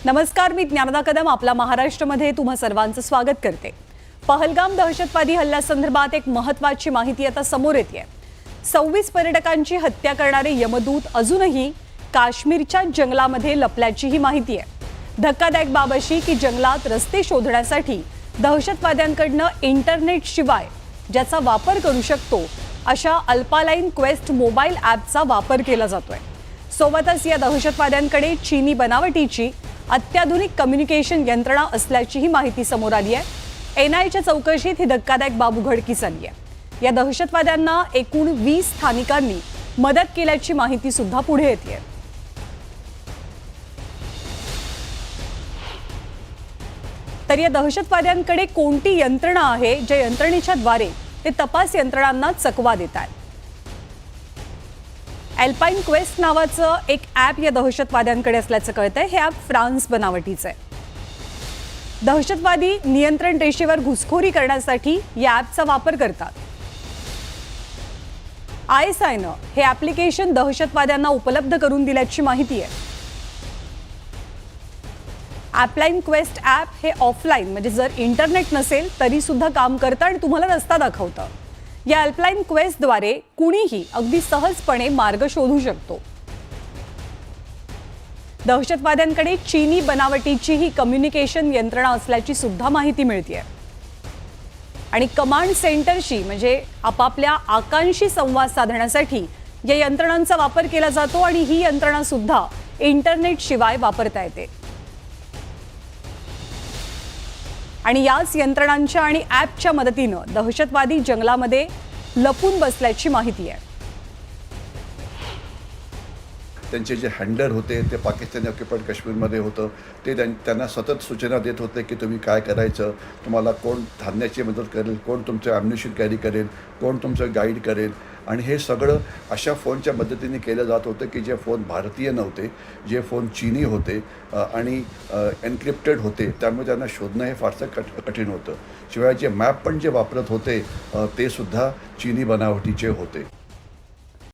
नमस्कार, मी ज्ञानदा कदम आपला महाराष्ट्रामध्ये तुम्हा सर्वांचं स्वागत करते। पहलगाम दहशतवादी हल्ल्यासंदर्भात एक महत्त्वाची माहिती आता समोर येते। 26 पर्यटकांची हत्या करणारे यमदूत अजूनही काश्मीरच्या जंगलामध्ये लपल्याची ही माहिती आहे। धक्कादायक बाब अशी की जंगलात रस्ते शोधण्यासाठी दहशतवाद्यांकडनं इंटरनेट शिवाय ज्याचा वापर करू शकतो अशा अल्पालाइन क्वेस्ट मोबाईल ॲपचा वापर केला जातोय। सोबतच या दहशतवाद्यांकडे चीनी बनावटीची अत्याधुनिक कम्युनिकेशन यंत्रणा असल्याची ही माहिती समोर आली आहे। एनआयच्या चौकशीत ही धक्कादायक बाब उघडकीस आली आहे। या दहशतवाद्यांना एकूण 20 स्थानिकांनी मदत केल्याची माहिती सुद्धा पुढे येते। तर या दहशतवाद्यांकडे कोणती यंत्रणा आहे ज्या यंत्रणेच्या द्वारे ते तपास यंत्रणांना चकवा देतात। अल्पाइन क्वेस्ट नावाचं एक ॲप या दहशतवाद्यांकडे असल्याचं कळतंय। हे ॲप फ्रान्स बनावटीचं आहे। दहशतवादी नियंत्रण रेषेवर घुसखोरी करण्यासाठी या ॲपचा वापर करतात। आयएसआयनं हे ॲप्लिकेशन दहशतवाद्यांना उपलब्ध करून दिल्याची माहिती आहे। अल्पाइन क्वेस्ट ॲप हे ऑफलाईन म्हणजे जर इंटरनेट नसेल तरी सुद्धा काम करतं आणि तुम्हाला रस्ता दाखवतं। या अल्पाइन क्वेस्टद्वारे कुणीही अगदी सहजपणे मार्ग शोधू शकतो। दहशतवाद्यांकडे चीनी बनावटीची ही कम्युनिकेशन यंत्रणा असल्याची सुद्धा माहिती मिळते आणि कमांड सेंटरशी म्हणजे आपापल्या आकांशी संवाद साधण्यासाठी या यंत्रणांचा वापर केला जातो आणि ही यंत्रणा सुद्धा इंटरनेट शिवाय वापरता येते आणि याच यंत्रणांच्या आणि ॲपच्या मदतीनं दहशतवादी जंगलामध्ये लपून बसल्याची माहिती आहे। त्यांचे जे हँडलर होते ते पाकिस्तानी ऑक्युपाइड काश्मीरमध्ये होतं। ते त्यांना सतत सूचना देत होते की तुम्ही काय करायचं, तुम्हाला कोण धान्याची मदत करेल, कोण तुमचं ॲम्युनिशन कॅरी करेल, कोण तुमचं गाईड करेल। आणि हे सगळं अशा फोनच्या मदतीने केलं जात होतं की जे फोन भारतीय नव्हते, जे फोन चीनी होते आणि एन्क्रिप्टेड होते। त्यामुळे त्यांना शोधणं हे फारसं कठीण होतं। शिवाय जे मॅप पण जे वापरत होते ते सुद्धा चीनी बनावटीचे होते।